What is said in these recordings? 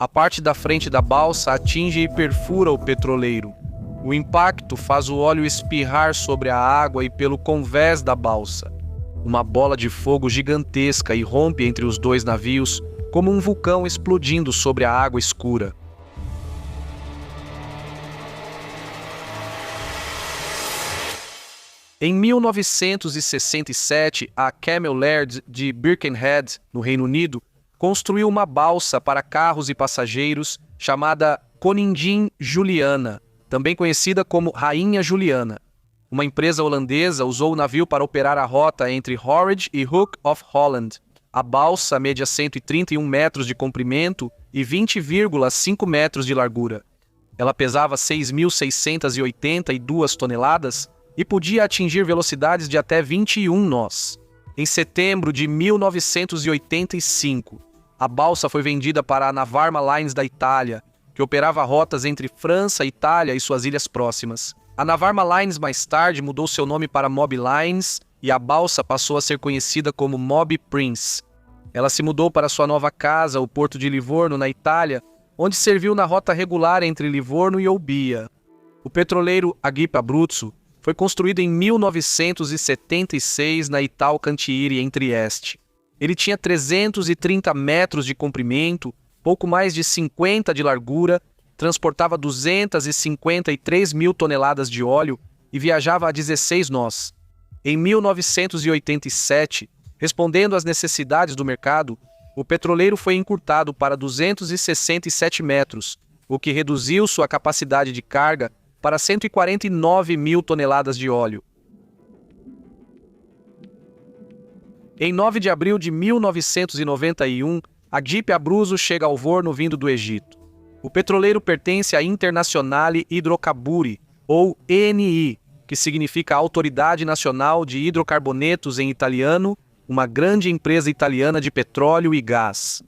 A parte da frente da balsa atinge e perfura o petroleiro. O impacto faz o óleo espirrar sobre a água e pelo convés da balsa. Uma bola de fogo gigantesca irrompe entre os dois navios, como um vulcão explodindo sobre a água escura. Em 1967, a Cammell Laird de Birkenhead, no Reino Unido, construiu uma balsa para carros e passageiros chamada Koningin Juliana, também conhecida como Rainha Juliana. Uma empresa holandesa usou o navio para operar a rota entre Horwich e Hook of Holland. A balsa media 131 metros de comprimento e 20,5 metros de largura. Ela pesava 6.682 toneladas e podia atingir velocidades de até 21 nós. Em setembro de 1985, a balsa foi vendida para a Navarma Lines da Itália, que operava rotas entre França, Itália e suas ilhas próximas. A Navarma Lines mais tarde mudou seu nome para Moby Lines e a balsa passou a ser conhecida como Moby Prince. Ela se mudou para sua nova casa, o porto de Livorno, na Itália, onde serviu na rota regular entre Livorno e Olbia. O petroleiro Agip Abruzzo foi construído em 1976 na Italcantieri, em Trieste. Ele tinha 330 metros de comprimento, pouco mais de 50 de largura, transportava 253 mil toneladas de óleo e viajava a 16 nós. Em 1987, respondendo às necessidades do mercado, o petroleiro foi encurtado para 267 metros, o que reduziu sua capacidade de carga para 149 mil toneladas de óleo. Em 9 de abril de 1991, Agip Abruzzo chega ao Livorno vindo do Egito. O petroleiro pertence à Internazionale Idrocarburi, ou ENI, que significa Autoridade Nacional de Hidrocarbonetos em italiano, uma grande empresa italiana de petróleo e gás.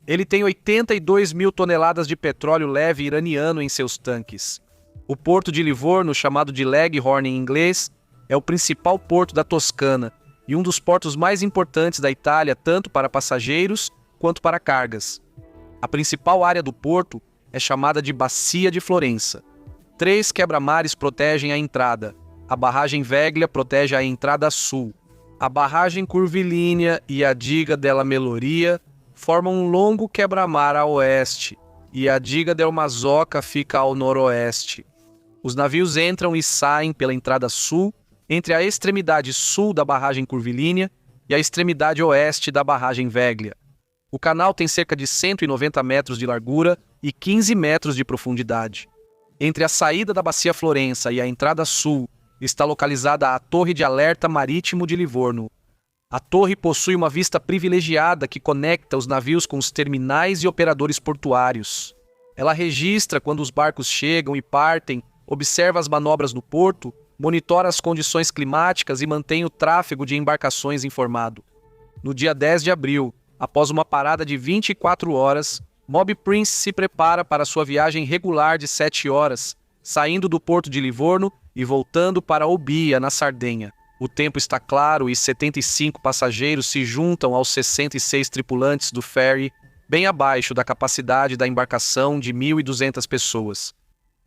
Ele tem 82 mil toneladas de petróleo leve iraniano em seus tanques. O porto de Livorno, chamado de Leghorn em inglês, é o principal porto da Toscana e um dos portos mais importantes da Itália tanto para passageiros quanto para cargas. A principal área do porto é chamada de Bacia de Florença. 3 quebra-mares protegem a entrada. A barragem Veglia protege a entrada sul. A barragem Curvilínea e a diga della Meloria formam um longo quebra-mar a oeste e a diga del Mazoca fica ao noroeste. Os navios entram e saem pela entrada sul, entre a extremidade sul da barragem Curvilínea e a extremidade oeste da barragem Veglia. O canal tem cerca de 190 metros de largura e 15 metros de profundidade. Entre a saída da Bacia Florença e a entrada sul está localizada a Torre de Alerta Marítimo de Livorno. A torre possui uma vista privilegiada que conecta os navios com os terminais e operadores portuários. Ela registra quando os barcos chegam e partem, observa as manobras no porto, monitora as condições climáticas e mantém o tráfego de embarcações informado. No dia 10 de abril, após uma parada de 24 horas, Moby Prince se prepara para sua viagem regular de 7 horas, saindo do porto de Livorno e voltando para Olbia, na Sardenha. O tempo está claro e 75 passageiros se juntam aos 66 tripulantes do ferry, bem abaixo da capacidade da embarcação de 1.200 pessoas.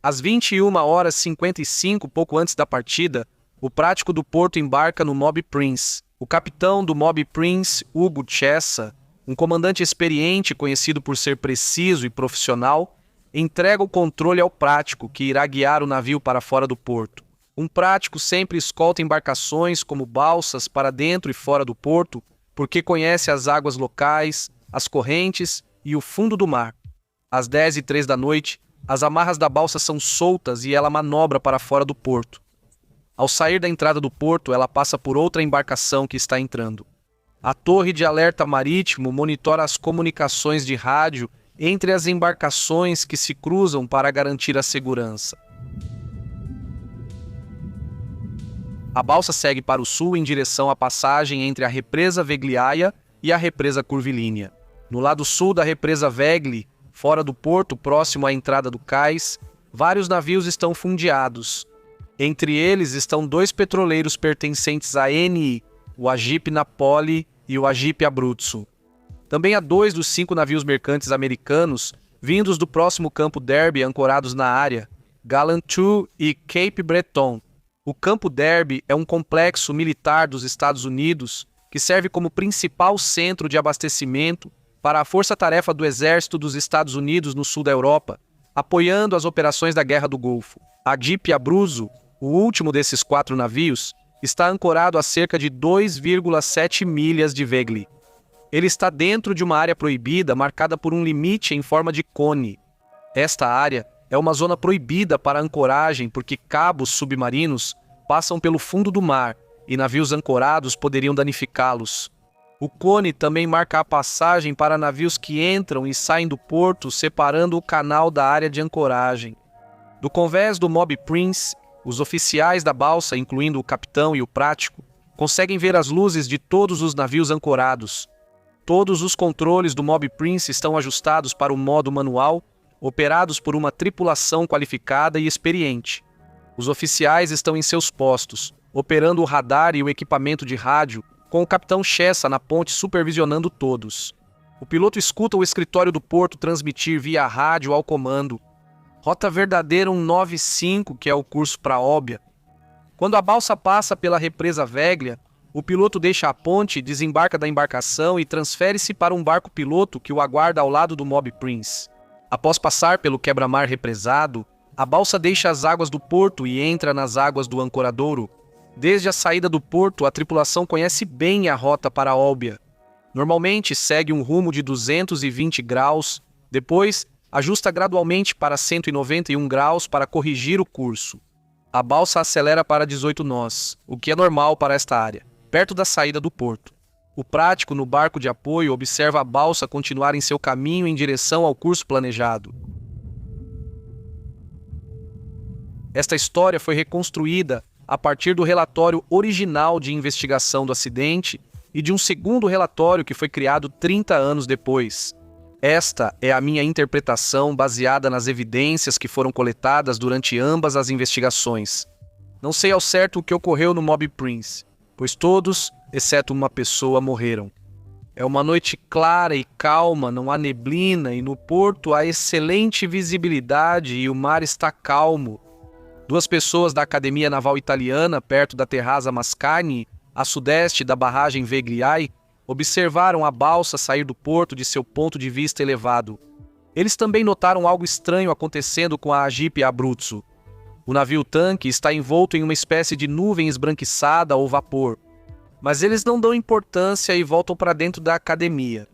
Às 21h55, pouco antes da partida, o prático do porto embarca no Moby Prince. O capitão do Moby Prince, Hugo Chessa, um comandante experiente conhecido por ser preciso e profissional, entrega o controle ao prático que irá guiar o navio para fora do porto. Um prático sempre escolta embarcações como balsas para dentro e fora do porto, porque conhece as águas locais, as correntes e o fundo do mar. Às 10h03 da noite, as amarras da balsa são soltas e ela manobra para fora do porto. Ao sair da entrada do porto, ela passa por outra embarcação que está entrando. A torre de alerta marítimo monitora as comunicações de rádio entre as embarcações que se cruzam para garantir a segurança. A balsa segue para o sul em direção à passagem entre a represa Vegliaia e a represa Curvilínea. No lado sul da represa Vegli, fora do porto, próximo à entrada do cais, vários navios estão fundeados. Entre eles estão 2 petroleiros pertencentes à ENI, o Agip Napoli e o Agip Abruzzo. Também há 2 dos 5 navios mercantes americanos vindos do próximo Campo Derby ancorados na área, Galantou e Cape Breton. O Campo Derby é um complexo militar dos Estados Unidos que serve como principal centro de abastecimento para a força-tarefa do Exército dos Estados Unidos no sul da Europa, apoiando as operações da Guerra do Golfo. A Deep Abruzzo, o último desses 4 navios, está ancorado a cerca de 2,7 milhas de Vegley. Ele está dentro de uma área proibida marcada por um limite em forma de cone. Esta área é uma zona proibida para ancoragem porque cabos submarinos passam pelo fundo do mar e navios ancorados poderiam danificá-los. O cone também marca a passagem para navios que entram e saem do porto, separando o canal da área de ancoragem. Do convés do Moby Prince, os oficiais da balsa, incluindo o capitão e o prático, conseguem ver as luzes de todos os navios ancorados. Todos os controles do Moby Prince estão ajustados para o modo manual, operados por uma tripulação qualificada e experiente. Os oficiais estão em seus postos, operando o radar e o equipamento de rádio, com o capitão Chessa na ponte supervisionando todos. O piloto escuta o escritório do porto transmitir via rádio ao comando: Rota verdadeira 195, que é o curso para Óbia. Quando a balsa passa pela represa Veglia, o piloto deixa a ponte, desembarca da embarcação e transfere-se para um barco-piloto que o aguarda ao lado do Moby Prince. Após passar pelo quebra-mar represado, a balsa deixa as águas do porto e entra nas águas do ancoradouro. Desde a saída do porto, a tripulação conhece bem a rota para Olbia. Normalmente segue um rumo de 220 graus, depois ajusta gradualmente para 191 graus para corrigir o curso. A balsa acelera para 18 nós, o que é normal para esta área, perto da saída do porto. O prático no barco de apoio observa a balsa continuar em seu caminho em direção ao curso planejado. Esta história foi reconstruída a partir do relatório original de investigação do acidente e de um segundo relatório que foi criado 30 anos depois. Esta é a minha interpretação baseada nas evidências que foram coletadas durante ambas as investigações. Não sei ao certo o que ocorreu no Moby Prince, pois todos, exceto uma pessoa, morreram. É uma noite clara e calma, não há neblina e no porto há excelente visibilidade e o mar está calmo. 2 pessoas da Academia Naval Italiana, perto da Terrazza Mascagni, a sudeste da barragem Vegliai, observaram a balsa sair do porto de seu ponto de vista elevado. Eles também notaram algo estranho acontecendo com a Deep Abruzzo. O navio-tanque está envolto em uma espécie de nuvem esbranquiçada ou vapor. Mas eles não dão importância e voltam para dentro da academia.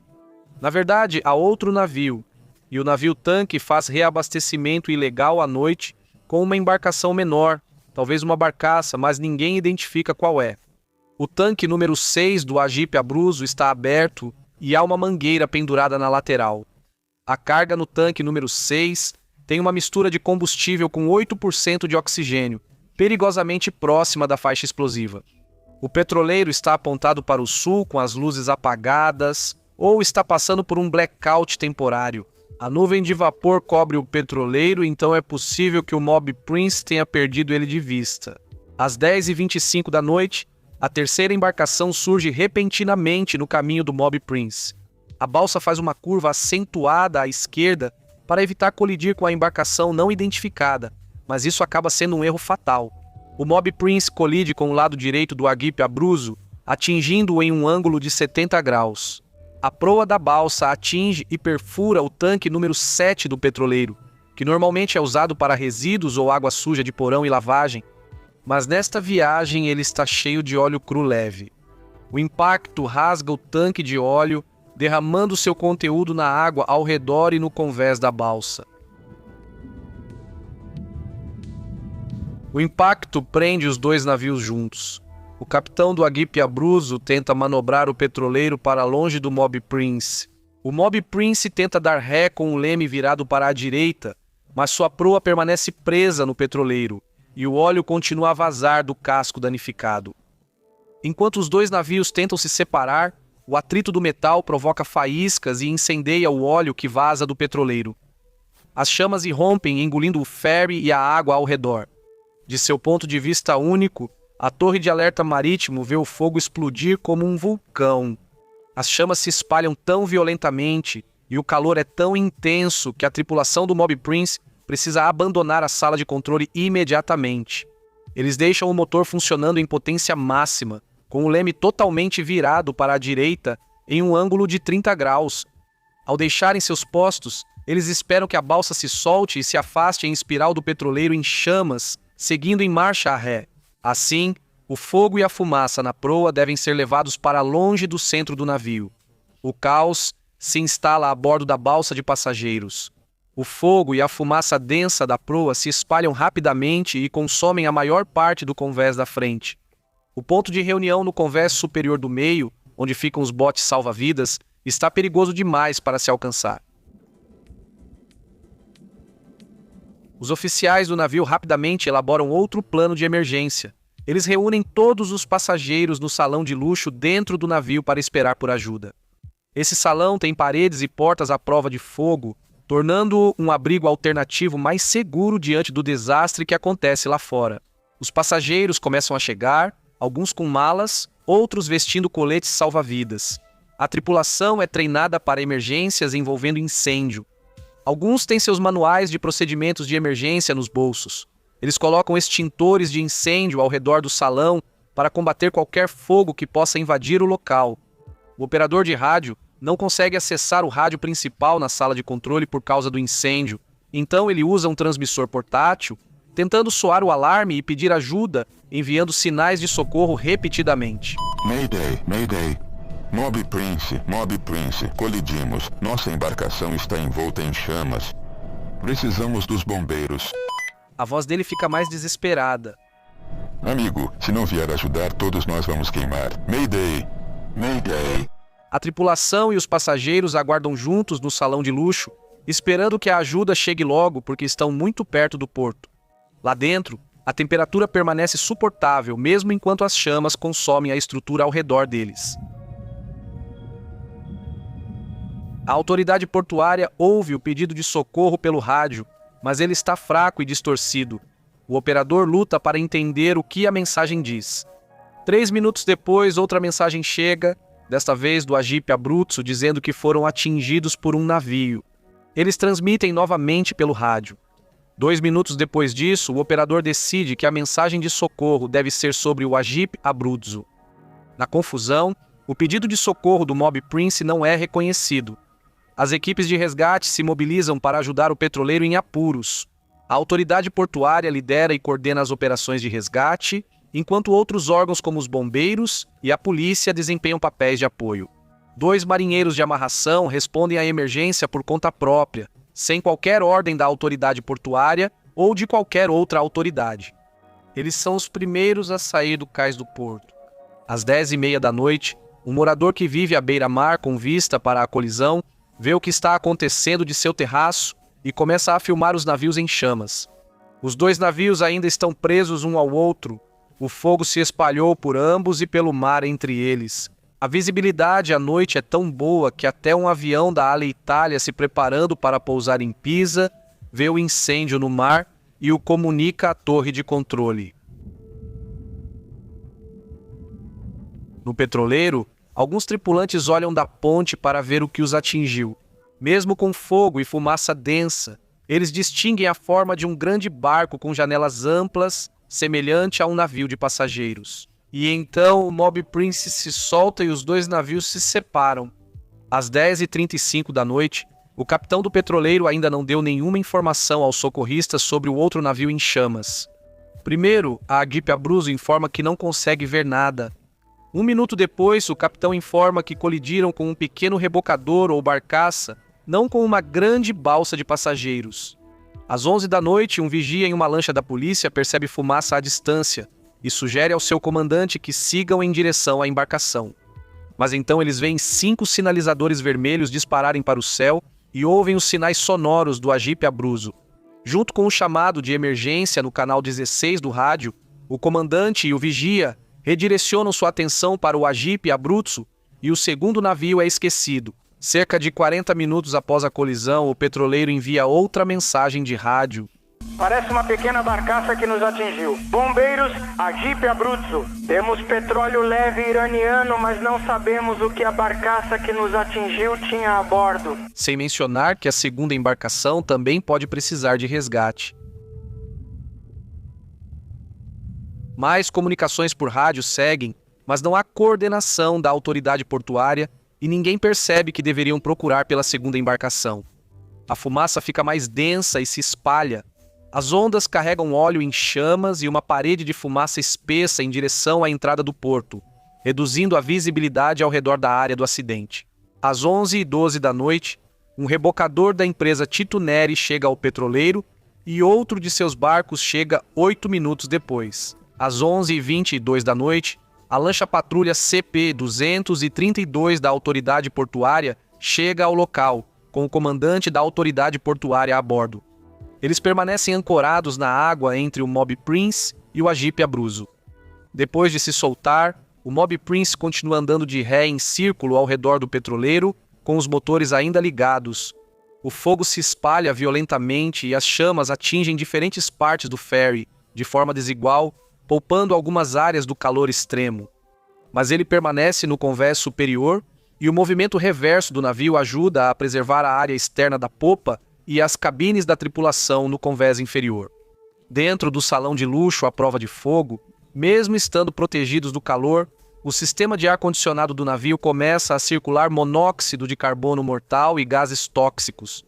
Na verdade, há outro navio, e o navio-tanque faz reabastecimento ilegal à noite com uma embarcação menor, talvez uma barcaça, mas ninguém identifica qual é. O tanque número 6 do Deep Abruzzo está aberto e há uma mangueira pendurada na lateral. A carga no tanque número 6 tem uma mistura de combustível com 8% de oxigênio, perigosamente próxima da faixa explosiva. O petroleiro está apontado para o sul com as luzes apagadas ou está passando por um blackout temporário. A nuvem de vapor cobre o petroleiro, então é possível que o Moby Prince tenha perdido ele de vista. Às 10h25 da noite, a terceira embarcação surge repentinamente no caminho do Moby Prince. A balsa faz uma curva acentuada à esquerda para evitar colidir com a embarcação não identificada, mas isso acaba sendo um erro fatal. O Moby Prince colide com o lado direito do Deep Abruzzo, atingindo-o em um ângulo de 70 graus. A proa da balsa atinge e perfura o tanque número 7 do petroleiro, que normalmente é usado para resíduos ou água suja de porão e lavagem, mas nesta viagem ele está cheio de óleo cru leve. O impacto rasga o tanque de óleo, derramando seu conteúdo na água ao redor e no convés da balsa. O impacto prende os 2 navios juntos. O capitão do Deep Abruzzo tenta manobrar o petroleiro para longe do Moby Prince. O Moby Prince tenta dar ré com o leme virado para a direita, mas sua proa permanece presa no petroleiro e o óleo continua a vazar do casco danificado. Enquanto os 2 navios tentam se separar, o atrito do metal provoca faíscas e incendeia o óleo que vaza do petroleiro. As chamas irrompem, engolindo o ferry e a água ao redor. De seu ponto de vista único, a torre de alerta marítimo vê o fogo explodir como um vulcão. As chamas se espalham tão violentamente e o calor é tão intenso que a tripulação do Mob Prince precisa abandonar a sala de controle imediatamente. Eles deixam o motor funcionando em potência máxima, com o leme totalmente virado para a direita em um ângulo de 30 graus. Ao deixarem seus postos, eles esperam que a balsa se solte e se afaste em espiral do petroleiro em chamas, seguindo em marcha a ré. Assim, o fogo e a fumaça na proa devem ser levados para longe do centro do navio. O caos se instala a bordo da balsa de passageiros. O fogo e a fumaça densa da proa se espalham rapidamente e consomem a maior parte do convés da frente. O ponto de reunião no convés superior do meio, onde ficam os botes salva-vidas, está perigoso demais para se alcançar. Os oficiais do navio rapidamente elaboram outro plano de emergência. Eles reúnem todos os passageiros no salão de luxo dentro do navio para esperar por ajuda. Esse salão tem paredes e portas à prova de fogo, tornando-o um abrigo alternativo mais seguro diante do desastre que acontece lá fora. Os passageiros começam a chegar, alguns com malas, outros vestindo coletes salva-vidas. A tripulação é treinada para emergências envolvendo incêndio. Alguns têm seus manuais de procedimentos de emergência nos bolsos. Eles colocam extintores de incêndio ao redor do salão para combater qualquer fogo que possa invadir o local. O operador de rádio não consegue acessar o rádio principal na sala de controle por causa do incêndio, então ele usa um transmissor portátil, tentando soar o alarme e pedir ajuda, enviando sinais de socorro repetidamente. Mayday, Mayday. Mob Prince, colidimos. Nossa embarcação está envolta em chamas. Precisamos dos bombeiros. A voz dele fica mais desesperada. Amigo, se não vier ajudar, todos nós vamos queimar. Mayday, Mayday. A tripulação e os passageiros aguardam juntos no salão de luxo, esperando que a ajuda chegue logo porque estão muito perto do porto. Lá dentro, a temperatura permanece suportável mesmo enquanto as chamas consomem a estrutura ao redor deles. A autoridade portuária ouve o pedido de socorro pelo rádio, mas ele está fraco e distorcido. O operador luta para entender o que a mensagem diz. 3 minutos depois, outra mensagem chega, desta vez do Agip Abruzzo, dizendo que foram atingidos por um navio. Eles transmitem novamente pelo rádio. 2 minutos depois disso, o operador decide que a mensagem de socorro deve ser sobre o Agip Abruzzo. Na confusão, o pedido de socorro do Mob Prince não é reconhecido. As equipes de resgate se mobilizam para ajudar o petroleiro em apuros. A autoridade portuária lidera e coordena as operações de resgate, enquanto outros órgãos como os bombeiros e a polícia desempenham papéis de apoio. 2 marinheiros de amarração respondem à emergência por conta própria, sem qualquer ordem da autoridade portuária ou de qualquer outra autoridade. Eles são os primeiros a sair do cais do porto. Às 10h30 da noite, um morador que vive à beira-mar com vista para a colisão vê o que está acontecendo de seu terraço e começa a filmar os navios em chamas. Os 2 navios ainda estão presos um ao outro. O fogo se espalhou por ambos e pelo mar entre eles. A visibilidade à noite é tão boa que até um avião da Alitalia se preparando para pousar em Pisa vê o incêndio no mar e o comunica à torre de controle. No petroleiro, alguns tripulantes olham da ponte para ver o que os atingiu. Mesmo com fogo e fumaça densa, eles distinguem a forma de um grande barco com janelas amplas, semelhante a um navio de passageiros. E então o Mob Prince se solta e os 2 navios se separam. Às 10h35 da noite, o capitão do petroleiro ainda não deu nenhuma informação aos socorristas sobre o outro navio em chamas. Primeiro, a Agip Abruzzo informa que não consegue ver nada. 1 minuto depois, o capitão informa que colidiram com um pequeno rebocador ou barcaça, não com uma grande balsa de passageiros. Às 11 da noite, um vigia em uma lancha da polícia percebe fumaça à distância e sugere ao seu comandante que sigam em direção à embarcação. Mas então eles veem 5 sinalizadores vermelhos dispararem para o céu e ouvem os sinais sonoros do Agip Abruzzo. Junto com o chamado de emergência no canal 16 do rádio, o comandante e o vigia redirecionam sua atenção para o Agip Abruzzo e o segundo navio é esquecido. Cerca de 40 minutos após a colisão, o petroleiro envia outra mensagem de rádio. Parece uma pequena barcaça que nos atingiu. Bombeiros, Agip Abruzzo. Temos petróleo leve iraniano, mas não sabemos o que a barcaça que nos atingiu tinha a bordo. Sem mencionar que a segunda embarcação também pode precisar de resgate. Mais comunicações por rádio seguem, mas não há coordenação da autoridade portuária e ninguém percebe que deveriam procurar pela segunda embarcação. A fumaça fica mais densa e se espalha. As ondas carregam óleo em chamas e uma parede de fumaça espessa em direção à entrada do porto, reduzindo a visibilidade ao redor da área do acidente. Às 11h12 da noite, um rebocador da empresa Tito Neri chega ao petroleiro e outro de seus barcos chega 8 minutos depois. Às 11h22 da noite, a lancha patrulha CP-232 da autoridade portuária chega ao local, com o comandante da autoridade portuária a bordo. Eles permanecem ancorados na água entre o Mob Prince e o Agip Abruzzo. Depois de se soltar, o Mob Prince continua andando de ré em círculo ao redor do petroleiro, com os motores ainda ligados. O fogo se espalha violentamente e as chamas atingem diferentes partes do ferry, de forma desigual, poupando algumas áreas do calor extremo. Mas ele permanece no convés superior e o movimento reverso do navio ajuda a preservar a área externa da popa e as cabines da tripulação no convés inferior. Dentro do salão de luxo à prova de fogo, mesmo estando protegidos do calor, o sistema de ar-condicionado do navio começa a circular monóxido de carbono mortal e gases tóxicos.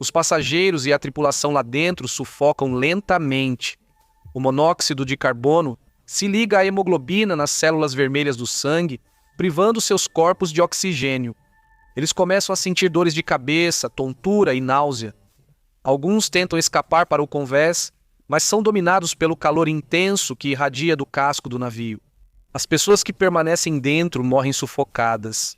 Os passageiros e a tripulação lá dentro sufocam lentamente. O monóxido de carbono se liga à hemoglobina nas células vermelhas do sangue, privando seus corpos de oxigênio. Eles começam a sentir dores de cabeça, tontura e náusea. Alguns tentam escapar para o convés, mas são dominados pelo calor intenso que irradia do casco do navio. As pessoas que permanecem dentro morrem sufocadas.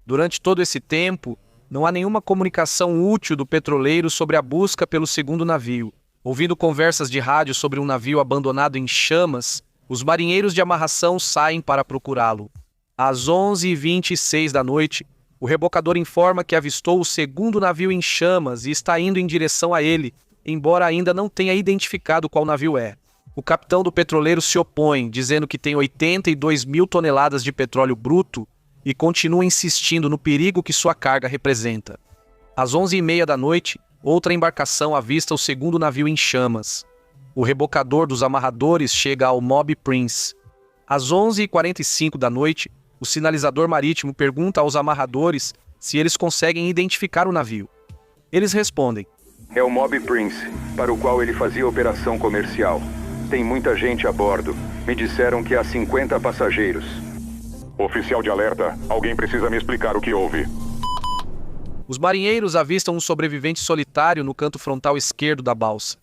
Durante todo esse tempo, não há nenhuma comunicação útil do petroleiro sobre a busca pelo segundo navio. Ouvindo conversas de rádio sobre um navio abandonado em chamas, os marinheiros de amarração saem para procurá-lo. Às 11h26 da noite, o rebocador informa que avistou o segundo navio em chamas e está indo em direção a ele, embora ainda não tenha identificado qual navio é. O capitão do petroleiro se opõe, dizendo que tem 82 mil toneladas de petróleo bruto e continua insistindo no perigo que sua carga representa. Às 11h30 da noite, outra embarcação avista o segundo navio em chamas. O rebocador dos amarradores chega ao Mob Prince. Às 11h45 da noite, o sinalizador marítimo pergunta aos amarradores se eles conseguem identificar o navio. Eles respondem: é o Mob Prince, para o qual ele fazia operação comercial. Tem muita gente a bordo. Me disseram que há 50 passageiros. Oficial de alerta, alguém precisa me explicar o que houve. Os marinheiros avistam um sobrevivente solitário no canto frontal esquerdo da balsa.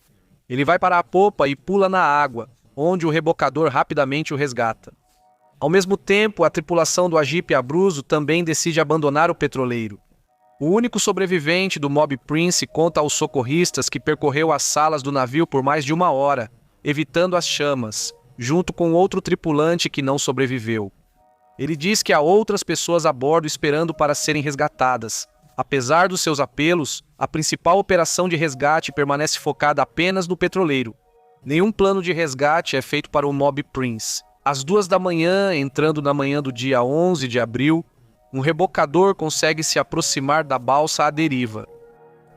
Ele vai para a popa e pula na água, onde o rebocador rapidamente o resgata. Ao mesmo tempo, a tripulação do Agip Abruzzo também decide abandonar o petroleiro. O único sobrevivente do Mob Prince conta aos socorristas que percorreu as salas do navio por mais de 1 hora, evitando as chamas, junto com outro tripulante que não sobreviveu. Ele diz que há outras pessoas a bordo esperando para serem resgatadas. Apesar dos seus apelos, a principal operação de resgate permanece focada apenas no petroleiro. Nenhum plano de resgate é feito para o Mob Prince. Às 2 da manhã, entrando na manhã do dia 11 de abril, um rebocador consegue se aproximar da balsa à deriva.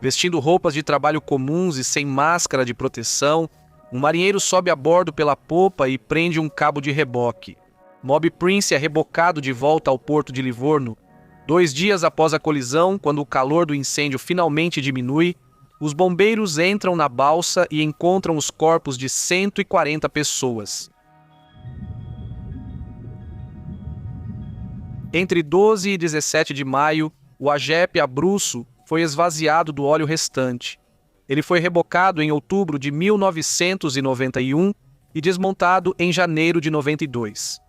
Vestindo roupas de trabalho comuns e sem máscara de proteção, um marinheiro sobe a bordo pela popa e prende um cabo de reboque. Mob Prince é rebocado de volta ao porto de Livorno. 2 dias após a colisão, quando o calor do incêndio finalmente diminui, os bombeiros entram na balsa e encontram os corpos de 140 pessoas. Entre 12 e 17 de maio, o Agip Abruzzo foi esvaziado do óleo restante. Ele foi rebocado em outubro de 1991 e desmontado em janeiro de 92.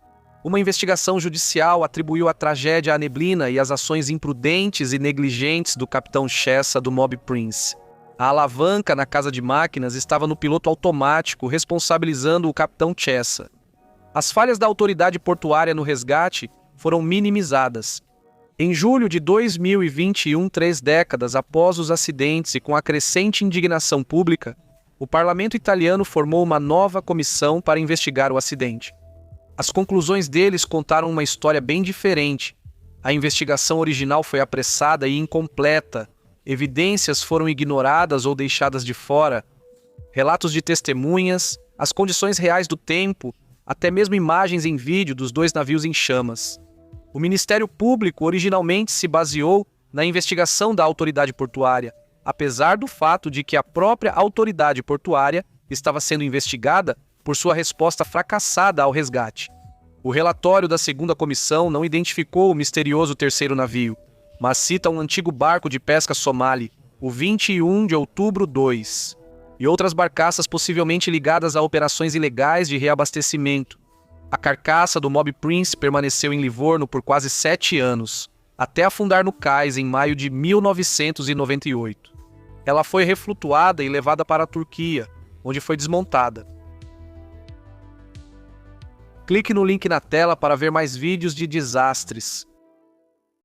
Uma investigação judicial atribuiu a tragédia à neblina e às ações imprudentes e negligentes do capitão Chessa do Mob Prince. A alavanca na casa de máquinas estava no piloto automático, responsabilizando o capitão Chessa. As falhas da autoridade portuária no resgate foram minimizadas. Em julho de 2021, 3 décadas após os acidentes e com a crescente indignação pública, o parlamento italiano formou uma nova comissão para investigar o acidente. As conclusões deles contaram uma história bem diferente. A investigação original foi apressada e incompleta. Evidências foram ignoradas ou deixadas de fora. Relatos de testemunhas, as condições reais do tempo, até mesmo imagens em vídeo dos dois navios em chamas. O Ministério Público originalmente se baseou na investigação da autoridade portuária, apesar do fato de que a própria autoridade portuária estava sendo investigada por sua resposta fracassada ao resgate. O relatório da segunda comissão não identificou o misterioso terceiro navio, mas cita um antigo barco de pesca somali, o 21 de outubro 2, e outras barcaças possivelmente ligadas a operações ilegais de reabastecimento. A carcaça do Moby Prince permaneceu em Livorno por quase 7 anos, até afundar no cais em maio de 1998. Ela foi reflutuada e levada para a Turquia, onde foi desmontada. Clique no link na tela para ver mais vídeos de desastres.